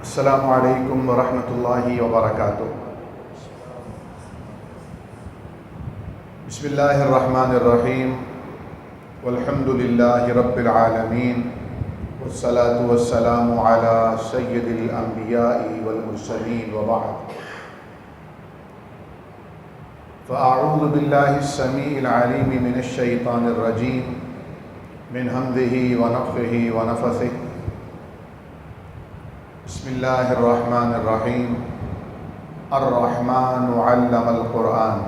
السلام علیکم ورحمۃ اللہ وبرکاتہ۔ بسم اللہ الرحمن الرحیم، والحمد للہ رب العالمین، والصلاة والسلام علی سید الانبیاء والمرسلین، وبعد، فاعوذ باللہ السمیع العلیم من الشیطان الرجیم، من ہمزہ ونفخہ ونفثہ۔ بسم اللہ الرحمن الرحیم، الرحمن علم القرآن۔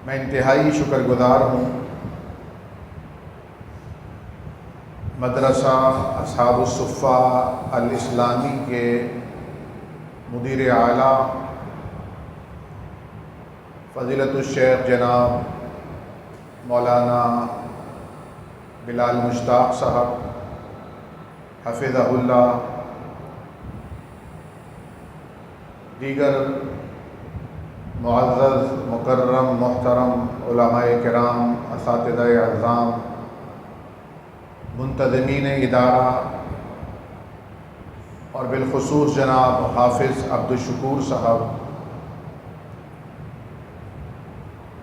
میں انتہائی شکر گزار ہوں مدرسہ اصحاب الصفہ الاسلامی کے مدیر اعلیٰ فضیلت الشیخ جناب مولانا بلال مشتاق صاحب حفظہ اللہ، دیگر معزز مکرم محترم علماء کرام، اساتذہ اعظام، منتظمین ادارہ، اور بالخصوص جناب حافظ عبدالشکور صاحب،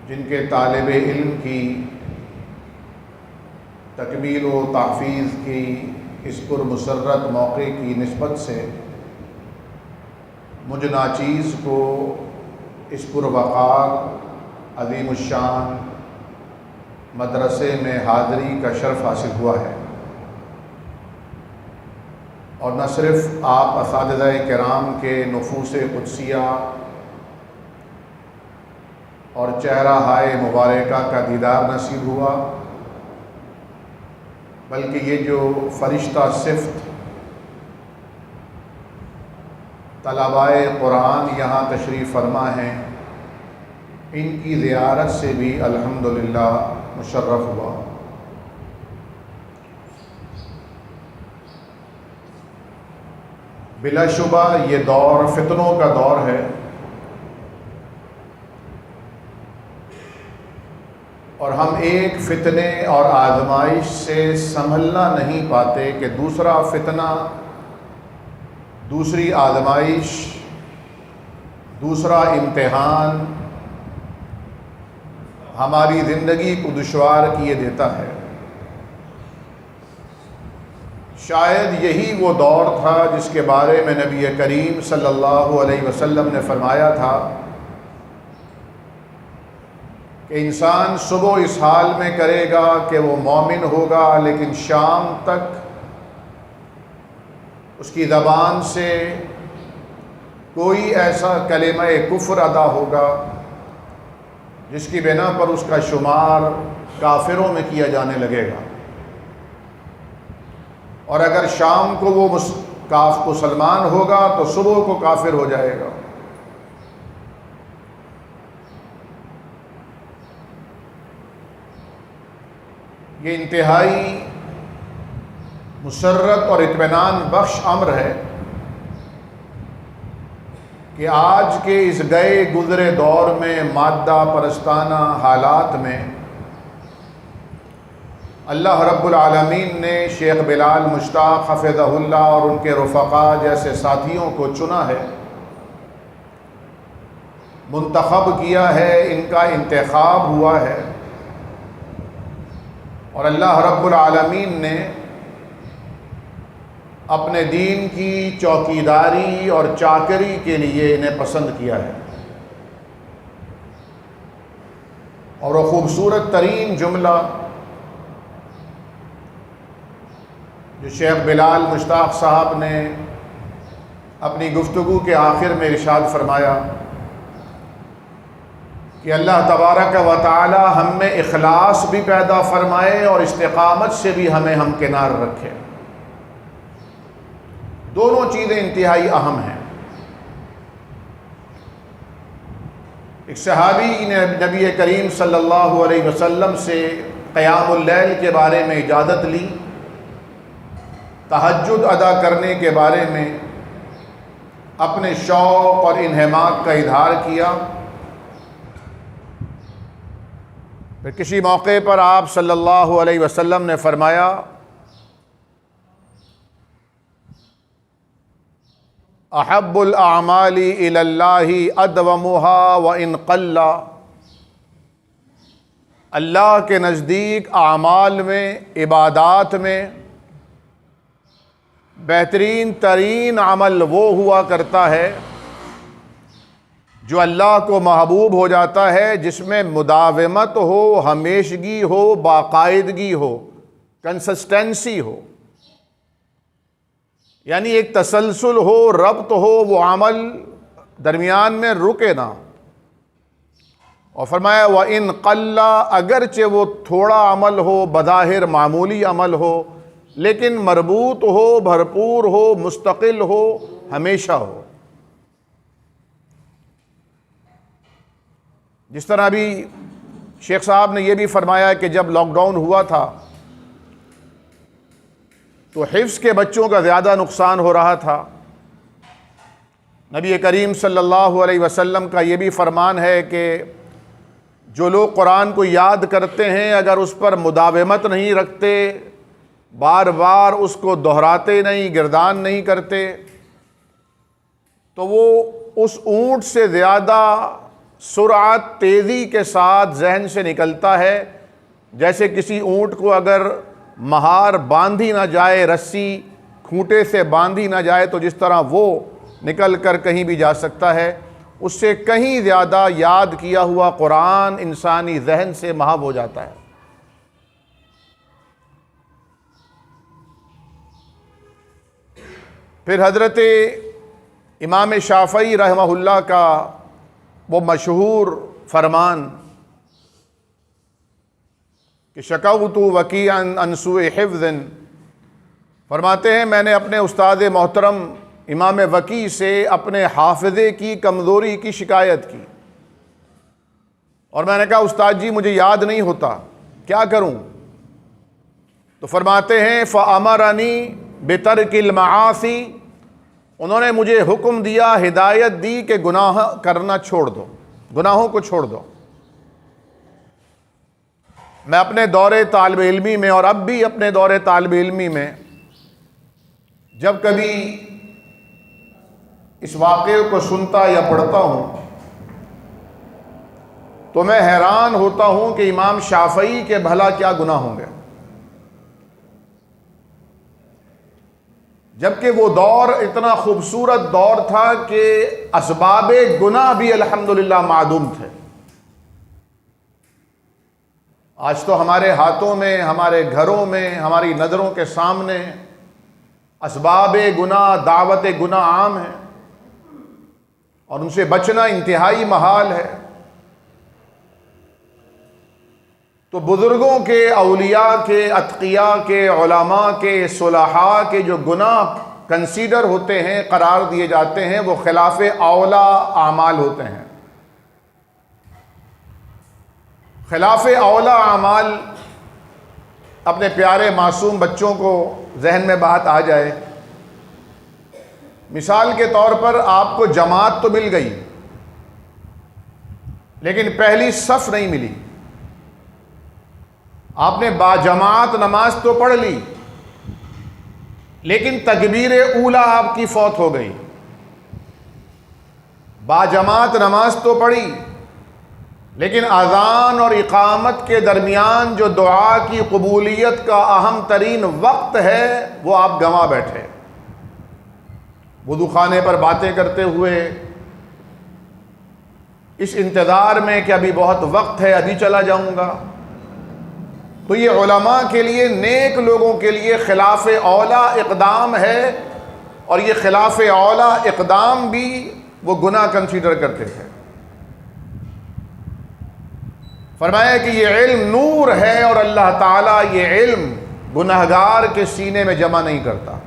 جن کے طالب علم کی تکمیل و تحفیظ کی اس پرمسرت موقع کی نسبت سے مجھ ناچیز کو اس پروقار عظیم الشان مدرسے میں حاضری کا شرف حاصل ہوا ہے، اور نہ صرف آپ اساتذہ کرام کے نفوس قدسیہ اور چہرہ ہائے مبارکہ کا دیدار نصیب ہوا، بلکہ یہ جو فرشتہ صفت طلبائے قرآن یہاں تشریف فرما ہیں، ان کی زیارت سے بھی الحمدللہ مشرف ہوا۔ بلا شبہ یہ دور فتنوں کا دور ہے، اور ہم ایک فتنے اور آزمائش سے سنبھلنا نہیں پاتے کہ دوسرا فتنہ، دوسری آزمائش، دوسرا امتحان ہماری زندگی کو دشوار کیے دیتا ہے۔ شاید یہی وہ دور تھا جس کے بارے میں نبی کریم صلی اللہ علیہ وسلم نے فرمایا تھا کہ انسان صبح اس حال میں کرے گا کہ وہ مومن ہوگا، لیکن شام تک اس کی زبان سے کوئی ایسا کلمہ کفر ادا ہوگا جس کی بنا پر اس کا شمار کافروں میں کیا جانے لگے گا، اور اگر شام کو وہ مسلمان ہوگا تو صبح کو کافر ہو جائے گا۔ یہ انتہائی مسرت اور اطمینان بخش امر ہے کہ آج کے اس گئے گزرے دور میں مادہ پرستانہ حالات میں اللہ رب العالمین نے شیخ بلال مشتاق حفظہ اللہ اور ان کے رفقاء جیسے ساتھیوں کو چنا ہے، منتخب کیا ہے، ان کا انتخاب ہوا ہے، اور اللہ رب العالمین نے اپنے دین کی چوکیداری اور چاکری کے لیے انہیں پسند کیا ہے۔ اور وہ خوبصورت ترین جملہ جو شیخ بلال مشتاق صاحب نے اپنی گفتگو کے آخر میں ارشاد فرمایا کہ اللہ تبارک و تعالی ہم میں اخلاص بھی پیدا فرمائے اور استقامت سے بھی ہمیں ہمکنار رکھے۔ دونوں چیزیں انتہائی اہم ہیں۔ ایک صحابی نے نبی کریم صلی اللہ علیہ وسلم سے قیام اللیل کے بارے میں اجازت لی، تہجد ادا کرنے کے بارے میں اپنے شوق اور انہماک کا اظہار کیا۔ پھر کسی موقع پر آپ صلی اللہ علیہ وسلم نے فرمایا احب الاعمال الی اللہ ادومها وان قل، اللہ کے نزدیک اعمال میں، عبادات میں بہترین ترین عمل وہ ہوا کرتا ہے جو اللہ کو محبوب ہو جاتا ہے، جس میں مداومت ہو، ہمیشگی ہو، باقاعدگی ہو، کنسسٹنسی ہو، یعنی ایک تسلسل ہو، ربط ہو، وہ عمل درمیان میں رکے نہ۔ اور فرمایا وَإِن قَلَّ، اگرچہ وہ تھوڑا عمل ہو، بظاہر معمولی عمل ہو، لیکن مربوط ہو، بھرپور ہو، مستقل ہو، ہمیشہ ہو۔ جس طرح ابھی شیخ صاحب نے یہ بھی فرمایا کہ جب لاک ڈاؤن ہوا تھا تو حفظ کے بچوں کا زیادہ نقصان ہو رہا تھا۔ نبی کریم صلی اللہ علیہ وسلم کا یہ بھی فرمان ہے کہ جو لوگ قرآن کو یاد کرتے ہیں، اگر اس پر مداومت نہیں رکھتے، بار بار اس کو دہراتے نہیں، گردان نہیں کرتے، تو وہ اس اونٹ سے زیادہ سرعت، تیزی کے ساتھ ذہن سے نکلتا ہے، جیسے کسی اونٹ کو اگر مہار باندھی نہ جائے، رسی کھوٹے سے باندھی نہ جائے، تو جس طرح وہ نکل کر کہیں بھی جا سکتا ہے، اس سے کہیں زیادہ یاد کیا ہوا قرآن انسانی ذہن سے محو ہو جاتا ہے۔ پھر حضرت امام شافعی رحمہ اللہ کا وہ مشہور فرمان کہ شکوت وکیعا عن سوء حفظ، فرماتے ہیں میں نے اپنے استاد محترم امام وکیع سے اپنے حافظے کی کمزوری کی شکایت کی، اور میں نے کہا استاد جی مجھے یاد نہیں ہوتا، کیا کروں؟ تو فرماتے ہیں فَأَمَرَنِي بِتَرْكِ الْمَعَاصِي، انہوں نے مجھے حکم دیا، ہدایت دی کہ گناہ کرنا چھوڑ دو، گناہوں کو چھوڑ دو۔ میں اپنے دور طالب علمی میں، اور اب بھی اپنے دور طالب علمی میں، جب کبھی اس واقعے کو سنتا یا پڑھتا ہوں تو میں حیران ہوتا ہوں کہ امام شافعی کے بھلا کیا گناہ ہوں گے، جبکہ وہ دور اتنا خوبصورت دور تھا کہ اسباب گناہ بھی الحمدللہ معدوم تھے۔ آج تو ہمارے ہاتھوں میں، ہمارے گھروں میں، ہماری نظروں کے سامنے اسباب گناہ، دعوت گناہ عام ہے، اور ان سے بچنا انتہائی محال ہے۔ تو بزرگوں کے، اولیاء کے، اتقیاء کے، علماء کے، صلحاء کے جو گناہ کنسیڈر ہوتے ہیں، قرار دیے جاتے ہیں، وہ خلاف اولا اعمال ہوتے ہیں۔ خلاف اولا اعمال، اپنے پیارے معصوم بچوں کو ذہن میں بات آ جائے، مثال کے طور پر آپ کو جماعت تو مل گئی لیکن پہلی صف نہیں ملی، آپ نے باجماعت نماز تو پڑھ لی لیکن تکبیر اولا آپ کی فوت ہو گئی، باجماعت نماز تو پڑھی لیکن اذان اور اقامت کے درمیان جو دعا کی قبولیت کا اہم ترین وقت ہے وہ آپ گنوا بیٹھے، وضو خانے پر باتیں کرتے ہوئے، اس انتظار میں کہ ابھی بہت وقت ہے، ابھی چلا جاؤں گا۔ تو یہ علماء کے لیے، نیک لوگوں کے لیے خلاف اولا اقدام ہے، اور یہ خلاف اولا اقدام بھی وہ گناہ کنسیڈر کرتے تھے۔ فرمایا کہ یہ علم نور ہے، اور اللہ تعالیٰ یہ علم گنہگار کے سینے میں جمع نہیں کرتا۔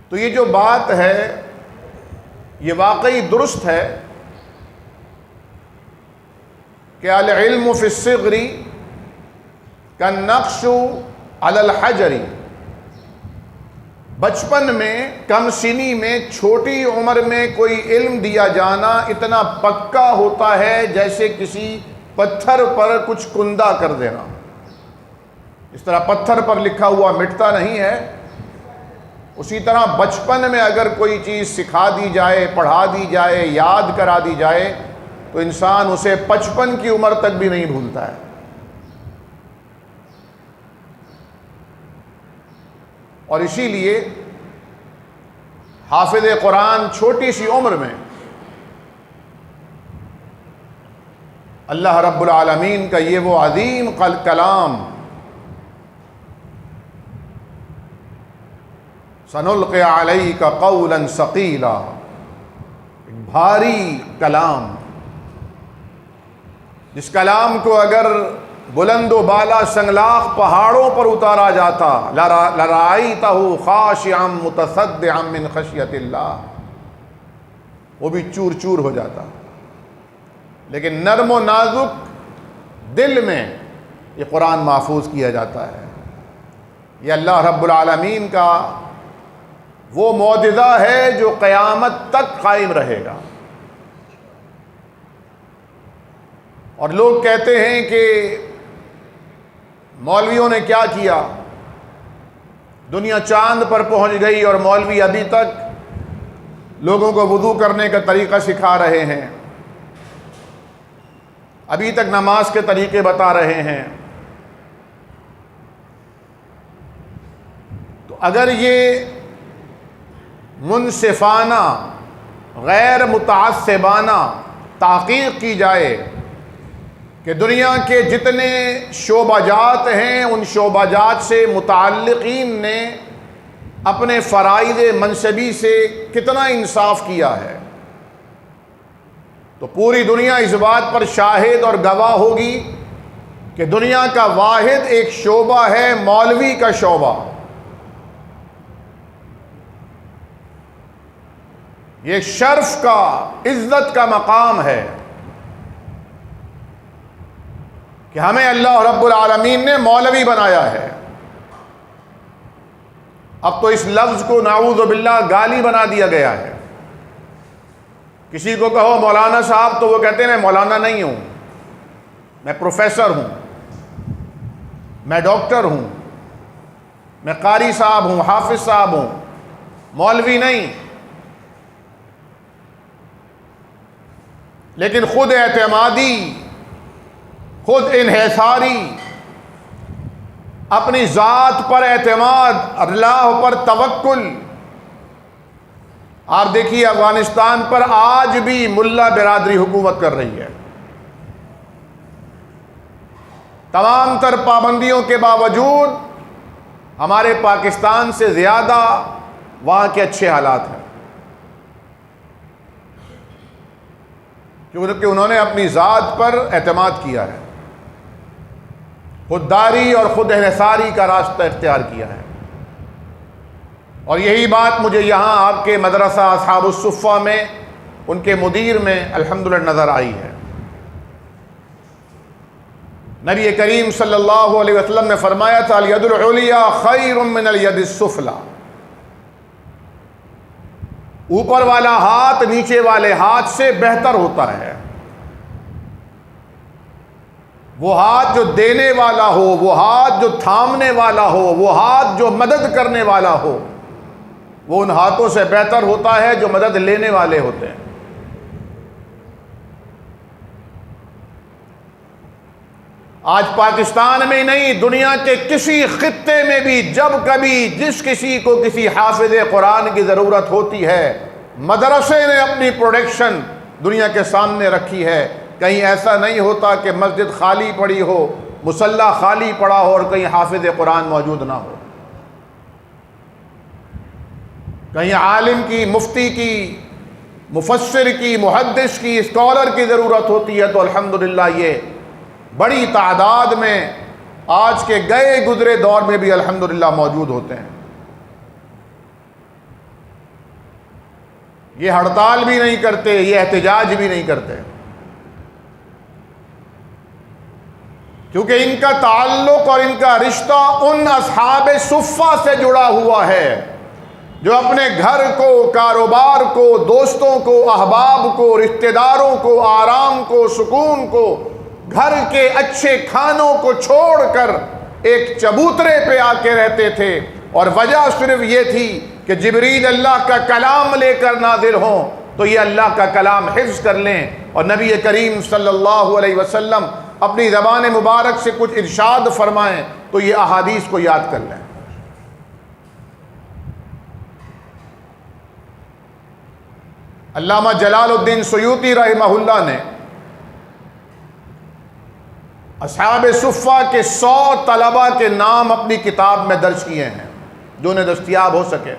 تو یہ جو بات ہے یہ واقعی درست ہے کہ العلم فی الصغر کالنقش علی الحجر، بچپن میں، کم سنی میں، چھوٹی عمر میں کوئی علم دیا جانا اتنا پکا ہوتا ہے جیسے کسی پتھر پر کچھ کندہ کر دینا۔ اس طرح پتھر پر لکھا ہوا مٹتا نہیں ہے، اسی طرح بچپن میں اگر کوئی چیز سکھا دی جائے، پڑھا دی جائے، یاد کرا دی جائے تو انسان اسے 55 کی عمر تک بھی نہیں بھولتا ہے۔ اور اسی لیے حافظ قرآن چھوٹی سی عمر میں اللہ رب العالمین کا یہ وہ عظیم کلام سنلقی علیک قولا ثقیلا، بھاری کلام، جس کلام کو اگر بلند و بالا سنگلاخ پہاڑوں پر اتارا جاتا لرأیتہ خاشعا متصدعا من خشیۃ اللہ، وہ بھی چور چور ہو جاتا۔ لیکن نرم و نازک دل میں یہ قرآن محفوظ کیا جاتا ہے۔ یہ اللہ رب العالمین کا وہ معجزہ ہے جو قیامت تک قائم رہے گا۔ اور لوگ کہتے ہیں کہ مولویوں نے کیا کیا، دنیا چاند پر پہنچ گئی اور مولوی ابھی تک لوگوں کو وضو کرنے کا طریقہ سکھا رہے ہیں، ابھی تک نماز کے طریقے بتا رہے ہیں۔ تو اگر یہ منصفانہ غیر متعصبانہ تحقیق کی جائے کہ دنیا کے جتنے شعبہ جات ہیں ان شعبہ جات سے متعلقین نے اپنے فرائض منصبی سے کتنا انصاف کیا ہے، تو پوری دنیا اس بات پر شاہد اور گواہ ہوگی کہ دنیا کا واحد ایک شعبہ ہے مولوی کا شعبہ۔ یہ شرف کا، عزت کا مقام ہے کہ ہمیں اللہ رب العالمین نے مولوی بنایا ہے۔ اب تو اس لفظ کو نعوذ باللہ گالی بنا دیا گیا ہے۔ کسی کو کہو مولانا صاحب تو وہ کہتے ہیں میں مولانا نہیں ہوں، میں پروفیسر ہوں، میں ڈاکٹر ہوں، میں قاری صاحب ہوں، حافظ صاحب ہوں، مولوی نہیں۔ لیکن خود اعتمادی، خود انحصاری، اپنی ذات پر اعتماد، اللہ پر توکل۔ آپ دیکھیے افغانستان پر آج بھی ملا برادری حکومت کر رہی ہے، تمام تر پابندیوں کے باوجود ہمارے پاکستان سے زیادہ وہاں کے اچھے حالات ہیں، کیونکہ انہوں نے اپنی ذات پر اعتماد کیا ہے، خودداری اور خود انحصاری کا راستہ اختیار کیا ہے۔ اور یہی بات مجھے یہاں آپ کے مدرسہ اصحاب الصفہ میں ان کے مدیر میں الحمدللہ نظر آئی ہے۔ نبی کریم صلی اللہ علیہ وسلم نے فرمایا تھا الید العلیٰ خیر من الید السفلی، اوپر والا ہاتھ نیچے والے ہاتھ سے بہتر ہوتا ہے۔ وہ ہاتھ جو دینے والا ہو، وہ ہاتھ جو تھامنے والا ہو، وہ ہاتھ جو مدد کرنے والا ہو، وہ ان ہاتھوں سے بہتر ہوتا ہے جو مدد لینے والے ہوتے ہیں۔ آج پاکستان میں نہیں، دنیا کے کسی خطے میں بھی جب کبھی جس کسی کو کسی حافظ قرآن کی ضرورت ہوتی ہے، مدرسے نے اپنی پروڈکشن دنیا کے سامنے رکھی ہے۔ کہیں ایسا نہیں ہوتا کہ مسجد خالی پڑی ہو، مصلی خالی پڑا ہو اور کہیں حافظ قرآن موجود نہ ہو۔ کہیں عالم کی، مفتی کی، مفسر کی، محدث کی، اسکالر کی ضرورت ہوتی ہے تو الحمدللہ یہ بڑی تعداد میں آج کے گئے گزرے دور میں بھی الحمدللہ موجود ہوتے ہیں۔ یہ ہڑتال بھی نہیں کرتے، یہ احتجاج بھی نہیں کرتے، کیونکہ ان کا تعلق اور ان کا رشتہ ان اصحاب صفہ سے جڑا ہوا ہے جو اپنے گھر کو، کاروبار کو، دوستوں کو، احباب کو، رشتہ داروں کو، آرام کو، سکون کو، گھر کے اچھے کھانوں کو چھوڑ کر ایک چبوترے پہ آ کے رہتے تھے، اور وجہ صرف یہ تھی کہ جبریل اللہ کا کلام لے کر نازل ہوں تو یہ اللہ کا کلام حفظ کر لیں، اور نبی کریم صلی اللہ علیہ وسلم اپنی زبان مبارک سے کچھ ارشاد فرمائیں تو یہ احادیث کو یاد کر لیں۔ علامہ جلال الدین سیوطی رحمہ اللہ نے اصحاب صفہ کے 100 طلبہ کے نام اپنی کتاب میں درج کیے ہیں جو انہیں دستیاب ہو سکے،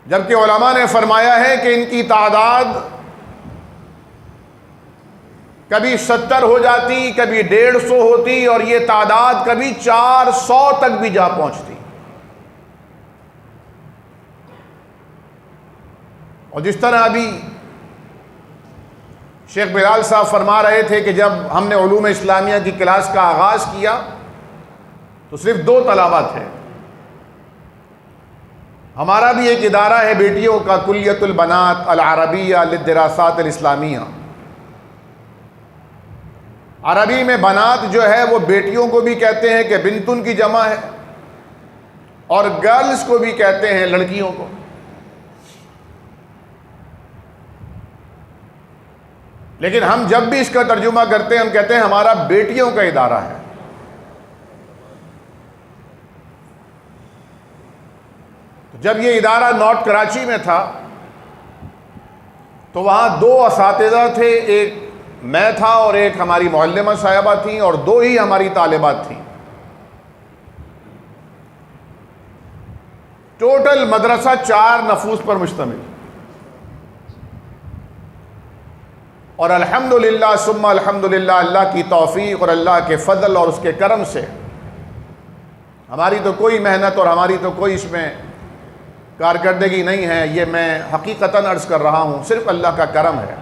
جبکہ علماء نے فرمایا ہے کہ ان کی تعداد کبھی 70 ہو جاتی، کبھی 150 ہوتی، اور یہ تعداد کبھی 400 تک بھی جا پہنچتی۔ اور جس طرح ابھی شیخ بلال صاحب فرما رہے تھے کہ جب ہم نے علوم اسلامیہ کی کلاس کا آغاز کیا تو صرف 2 طلبہ تھے۔ ہمارا بھی ایک ادارہ ہے بیٹیوں کا، کلیۃ البنات العربیہ للدراسات الاسلامیہ۔ عربی میں بنات جو ہے وہ بیٹیوں کو بھی کہتے ہیں کہ بنتن کی جمع ہے، اور گرلز کو بھی کہتے ہیں لڑکیوں کو۔ لیکن ہم جب بھی اس کا ترجمہ کرتے ہیں ہم کہتے ہیں ہمارا بیٹیوں کا ادارہ ہے۔ جب یہ ادارہ نارتھ کراچی میں تھا تو وہاں 2 اساتذہ تھے، ایک میں تھا اور ایک ہماری معلمہ صاحبہ تھیں، اور 2 ہی ہماری طالبات تھیں۔ ٹوٹل مدرسہ 4 نفوس پر مشتمل، اور الحمدللہ ثم الحمدللہ اللہ کی توفیق اور اللہ کے فضل اور اس کے کرم سے ہماری تو کوئی محنت اور ہماری تو کوئی اس میں کارکردگی نہیں ہے، یہ میں حقیقتاً عرض کر رہا ہوں، صرف اللہ کا کرم ہے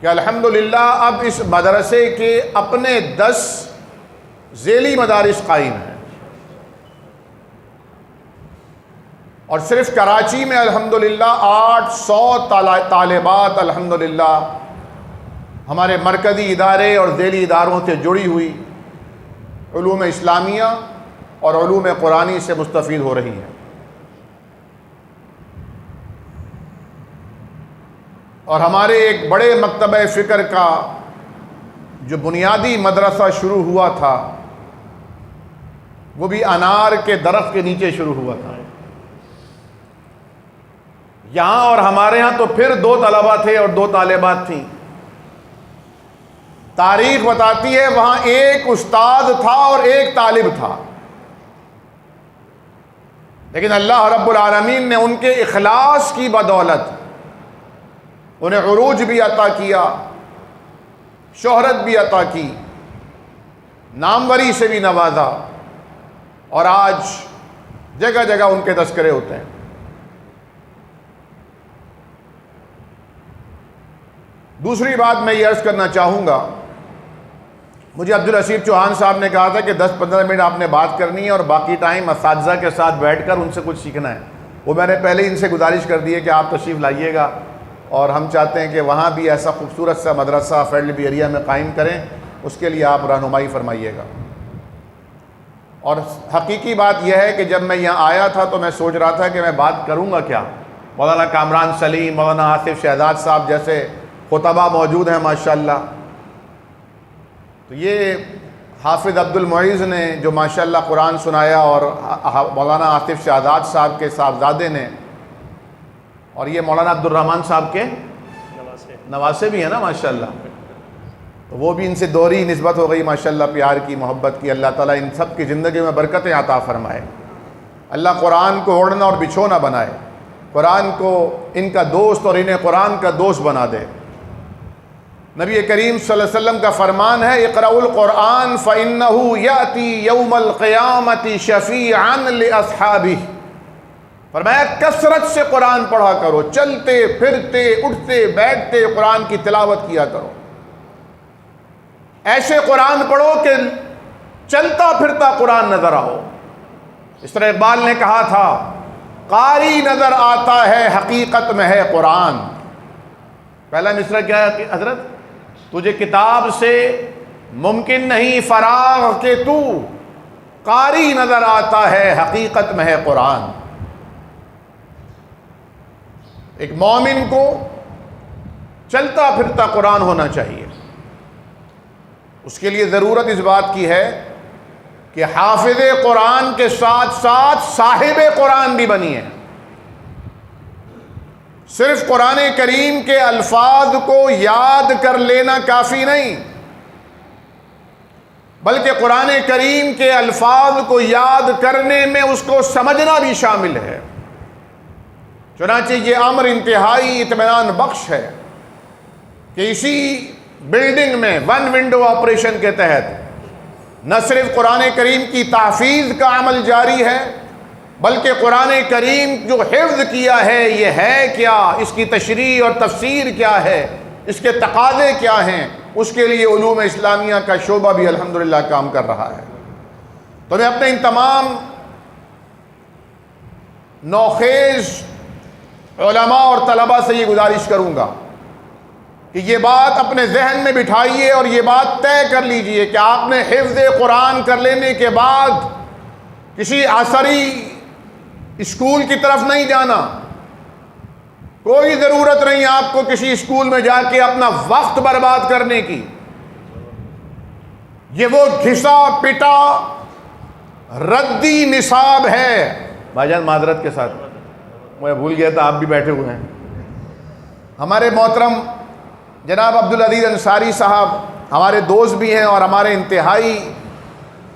کہ الحمدللہ اب اس مدرسے کے اپنے 10 ذیلی مدارس قائم ہیں، اور صرف کراچی میں الحمدللہ 800 طالبات الحمدللہ ہمارے مرکزی ادارے اور ذیلی اداروں سے جڑی ہوئی علوم اسلامیہ اور علوم قرآنی سے مستفید ہو رہی ہیں۔ اور ہمارے ایک بڑے مکتبہ فکر کا جو بنیادی مدرسہ شروع ہوا تھا وہ بھی انار کے درخت کے نیچے شروع ہوا تھا۔ یہاں اور ہمارے ہاں تو پھر 2 طلبہ تھے اور 2 طالبات تھیں۔ تاریخ بتاتی ہے وہاں ایک استاد تھا اور ایک طالب تھا، لیکن اللہ رب العالمین نے ان کے اخلاص کی بدولت انہیں عروج بھی عطا کیا، شہرت بھی عطا کی، ناموری سے بھی نوازا، اور آج جگہ جگہ ان کے تذکرے ہوتے ہیں۔ دوسری بات میں یہ عرض کرنا چاہوں گا، مجھے عبدالرشید چوہان صاحب نے کہا تھا کہ 10-15 منٹ آپ نے بات کرنی ہے اور باقی ٹائم اساتذہ کے ساتھ بیٹھ کر ان سے کچھ سیکھنا ہے۔ وہ میں نے پہلے ہی ان سے گزارش کر دی ہے کہ آپ تشریف لائیے گا، اور ہم چاہتے ہیں کہ وہاں بھی ایسا خوبصورت سا مدرسہ فیڈلبی ایریا میں قائم کریں، اس کے لیے آپ رہنمائی فرمائیے گا۔ اور حقیقی بات یہ ہے کہ جب میں یہاں آیا تھا تو میں سوچ رہا تھا کہ میں بات کروں گا کیا۔ مولانا کامران سلیم، مولانا آصف شہزاد صاحب جیسے خطبہ موجود ہیں ماشاءاللہ، تو یہ حافظ عبد المعیز نے جو ماشاءاللہ قرآن سنایا، اور مولانا آصف شہزاد صاحب کے صاحبزادے نے، اور یہ مولانا عبد الرحمن صاحب کے نواسے بھی ہیں نا ماشاءاللہ، تو وہ بھی ان سے دوہری نسبت ہو گئی ماشاءاللہ، پیار کی، محبت کی۔ اللہ تعالیٰ ان سب کی زندگی میں برکتیں عطا فرمائے، اللہ قرآن کو اوڑھنا اور بچھونا بنائے، قرآن کو ان کا دوست اور انہیں قرآن کا دوست بنا دے۔ نبی کریم صلی اللہ علیہ وسلم کا فرمان ہے اقرأوا القرآن فإنه يأتي يوم القیامة شفیعا لأصحابہ، فرمایا کثرت سے قرآن پڑھا کرو، چلتے پھرتے اٹھتے بیٹھتے قرآن کی تلاوت کیا کرو، ایسے قرآن پڑھو کہ چلتا پھرتا قرآن نظر آؤ۔ اس طرح اقبال نے کہا تھا قاری نظر آتا ہے حقیقت میں ہے قرآن۔ پہلا مصرع کیا ہے حضرت؟ تجھے کتاب سے ممکن نہیں فراغ کہ تو قاری نظر آتا ہے، حقیقت میں ہے قرآن۔ ایک مومن کو چلتا پھرتا قرآن ہونا چاہیے۔ اس کے لیے ضرورت اس بات کی ہے کہ حافظ قرآن کے ساتھ ساتھ صاحب قرآن بھی بنیے۔ صرف قرآن کریم کے الفاظ کو یاد کر لینا کافی نہیں، بلکہ قرآن کریم کے الفاظ کو یاد کرنے میں اس کو سمجھنا بھی شامل ہے۔ چنانچہ یہ امر انتہائی اطمینان بخش ہے کہ اسی بلڈنگ میں ون ونڈو آپریشن کے تحت نہ صرف قرآن کریم کی تحفیظ کا عمل جاری ہے، بلکہ قرآن کریم جو حفظ کیا ہے یہ ہے کیا، اس کی تشریح اور تفسیر کیا ہے، اس کے تقاضے کیا ہیں، اس کے لیے علوم اسلامیہ کا شعبہ بھی الحمدللہ کام کر رہا ہے۔ تو میں اپنے ان تمام نوخیز علماء اور طلباء سے یہ گزارش کروں گا کہ یہ بات اپنے ذہن میں بٹھائیے اور یہ بات طے کر لیجئے کہ آپ نے حفظ قرآن کر لینے کے بعد کسی عصری اسکول کی طرف نہیں جانا۔ کوئی ضرورت نہیں آپ کو کسی اسکول میں جا کے اپنا وقت برباد کرنے کی۔ یہ وہ گھسا پٹا ردی نصاب ہے۔ بھائی جان معذرت کے ساتھ میں بھول گیا تھا، آپ بھی بیٹھے ہوئے ہیں۔ ہمارے محترم جناب عبدالعزیز انصاری صاحب ہمارے دوست بھی ہیں اور ہمارے انتہائی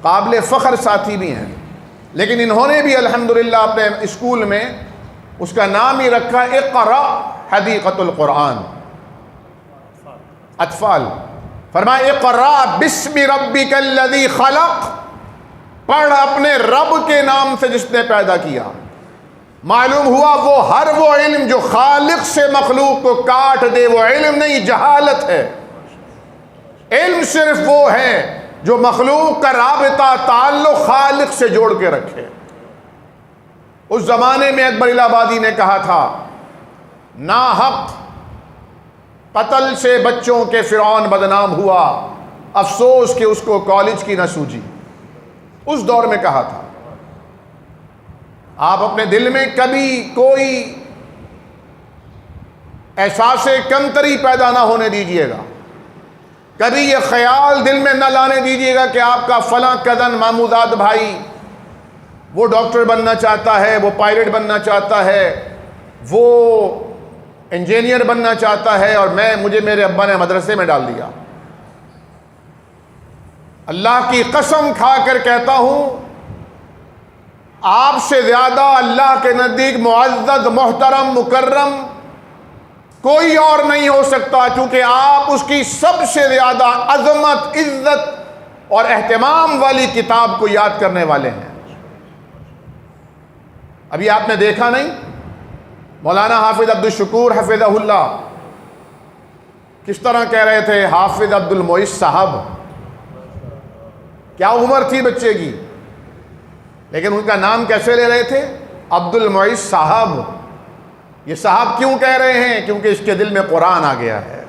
قابل فخر ساتھی بھی ہیں، لیکن انہوں نے بھی الحمدللہ اپنے اسکول میں اس کا نام ہی رکھا اقرا حدیقۃ القرآن اطفال۔ فرمایا اقرا بسم ربک الذی خلق، پڑھ اپنے رب کے نام سے جس نے پیدا کیا۔ معلوم ہوا وہ علم جو خالق سے مخلوق کو کاٹ دے وہ علم نہیں، جہالت ہے۔ علم صرف وہ ہے جو مخلوق کا رابطہ تعلق خالق سے جوڑ کے رکھے۔ اس زمانے میں اکبر الہ آبادی نے کہا تھا ناحق قتل سے بچوں کے فرعون بدنام ہوا، افسوس کہ اس کو کالج کی نہ سوجی۔ اس دور میں کہا تھا۔ آپ اپنے دل میں کبھی کوئی احساس کمتری پیدا نہ ہونے دیجیے گا، کبھی یہ خیال دل میں نہ لانے دیجیے گا کہ آپ کا فلاں کزن ماموزاد بھائی وہ ڈاکٹر بننا چاہتا ہے، وہ پائلٹ بننا چاہتا ہے، وہ انجینئر بننا چاہتا ہے اور مجھے میرے ابا نے مدرسے میں ڈال دیا۔ اللہ کی قسم کھا کر کہتا ہوں آپ سے زیادہ اللہ کے نزدیک معزز محترم مکرم کوئی اور نہیں ہو سکتا، کیونکہ آپ اس کی سب سے زیادہ عظمت، عزت اور اہتمام والی کتاب کو یاد کرنے والے ہیں۔ ابھی آپ نے دیکھا نہیں مولانا حافظ عبدالشکور حفظہ اللہ کس طرح کہہ رہے تھے حافظ عبد المعز صاحب، کیا عمر تھی بچے کی، لیکن ان کا نام کیسے لے رہے تھے؟ عبد المعز صاحب۔ یہ صاحب کیوں کہہ رہے ہیں؟ کیونکہ اس کے دل میں قرآن آ گیا ہے۔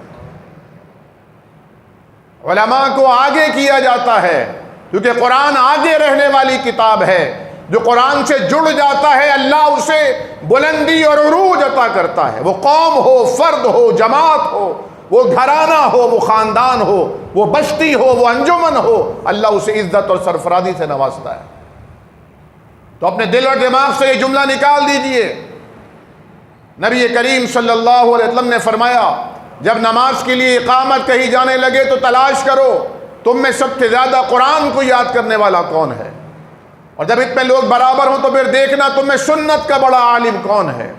علماء کو آگے کیا جاتا ہے کیونکہ قرآن آگے رہنے والی کتاب ہے۔ جو قرآن سے جڑ جاتا ہے اللہ اسے بلندی اور عروج عطا کرتا ہے۔ وہ قوم ہو، فرد ہو، جماعت ہو، وہ گھرانہ ہو، وہ خاندان ہو، وہ بستی ہو، وہ انجمن ہو، اللہ اسے عزت اور سرفرازی سے نوازتا ہے۔ تو اپنے دل اور دماغ سے یہ جملہ نکال دیجئے۔ نبی کریم صلی اللہ علیہ وسلم نے فرمایا جب نماز کے لیے اقامت کہی جانے لگے تو تلاش کرو تم میں سب سے زیادہ قرآن کو یاد کرنے والا کون ہے، اور جب اتنے لوگ برابر ہوں تو پھر دیکھنا تم میں سنت کا بڑا عالم کون ہے،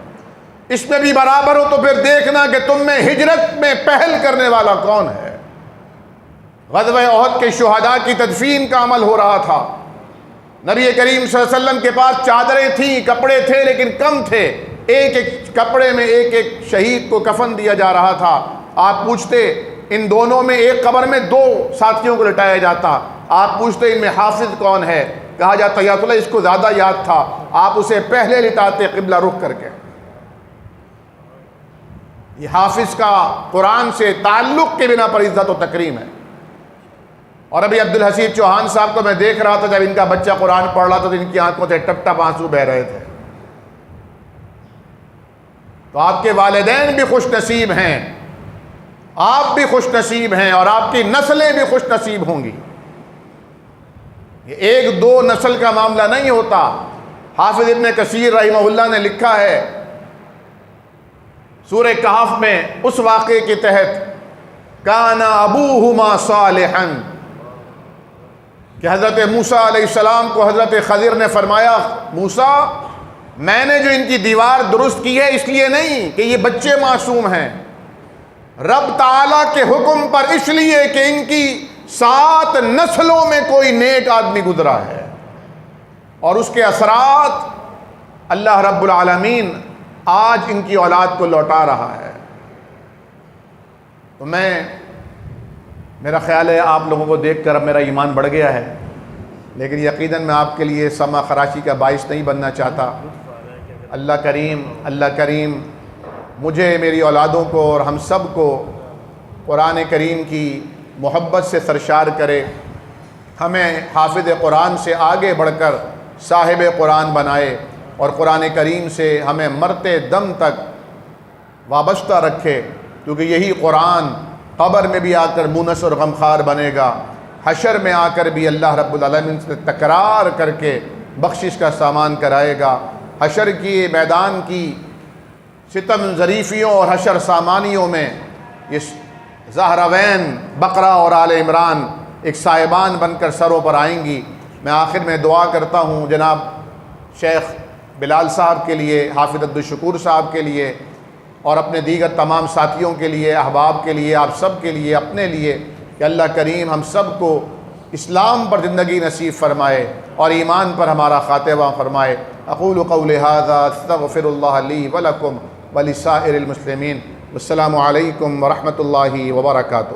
اس میں بھی برابر ہو تو پھر دیکھنا کہ تم میں ہجرت میں پہل کرنے والا کون ہے۔ غزوہ احد کے شہداء کی تدفین کا عمل ہو رہا تھا۔ نبی کریم صلی اللہ علیہ وسلم کے پاس چادریں تھیں، کپڑے تھے لیکن کم تھے، ایک ایک کپڑے میں ایک ایک شہید کو کفن دیا جا رہا تھا۔ آپ پوچھتے ان دونوں میں ایک قبر میں دو ساتھیوں کو لٹایا جاتا، آپ پوچھتے ان میں حافظ کون ہے، کہا جاتا یا اللہ اس کو زیادہ یاد تھا، آپ اسے پہلے لٹاتے قبلہ رخ کر کے۔ یہ حافظ کا قرآن سے تعلق کے بنا پر عزت و تکریم ہے۔ اور ابھی عبدالحسیب چوہان صاحب کو میں دیکھ رہا تھا، جب ان کا بچہ قرآن پڑھ رہا تھا تو ان کی آنکھوں سے ٹپ ٹپ آنسو بہ رہے تھے۔ تو آپ کے والدین بھی خوش نصیب ہیں، آپ بھی خوش نصیب ہیں، اور آپ کی نسلیں بھی خوش نصیب ہوں گی۔ یہ ایک دو نسل کا معاملہ نہیں ہوتا۔ حافظ ابن کثیر رحمہ اللہ نے لکھا ہے سورہ کہف میں اس واقعے کے تحت، کان ابوہما صالحا، کہ حضرت موسیٰ علیہ السلام کو حضرت خضر نے فرمایا، موسیٰ میں نے جو ان کی دیوار درست کی ہے اس لیے نہیں کہ یہ بچے معصوم ہیں، رب تعالیٰ کے حکم پر اس لیے کہ ان کی 7 نسلوں میں کوئی نیک آدمی گزرا ہے، اور اس کے اثرات اللہ رب العالمین آج ان کی اولاد کو لوٹا رہا ہے۔ تو میرا خیال ہے آپ لوگوں کو دیکھ کر اب میرا ایمان بڑھ گیا ہے، لیکن یقیناً میں آپ کے لیے سما خراشی کا باعث نہیں بننا چاہتا۔ اللہ کریم مجھے، میری اولادوں کو اور ہم سب کو قرآن کریم کی محبت سے سرشار کرے، ہمیں حافظ قرآن سے آگے بڑھ کر صاحب قرآن بنائے، اور قرآن کریم سے ہمیں مرتے دم تک وابستہ رکھے، کیونکہ یہی قرآن قبر میں بھی آ کر مونس اور غمخوار بنے گا، حشر میں آ کر بھی اللہ رب العالمین سے تکرار کر کے بخشش کا سامان کرائے گا۔ حشر کی میدان کی ستم ظریفیوں اور حشر سامانیوں میں یہ زہراوین بقرہ اور آل عمران ایک سائبان بن کر سروں پر آئیں گی۔ میں آخر میں دعا کرتا ہوں جناب شیخ بلال صاحب کے لیے، حافظ عبدالشکور صاحب کے لیے، اور اپنے دیگر تمام ساتھیوں کے لیے، احباب کے لیے، آپ سب کے لیے، اپنے لیے، کہ اللہ کریم ہم سب کو اسلام پر زندگی نصیب فرمائے اور ایمان پر ہمارا خاتمہ فرمائے۔ اقول قولی ھذا استغفر اللہ لی ولکم ولسائر المسلمین۔ السلام علیکم ورحمۃ اللہ وبرکاتہ۔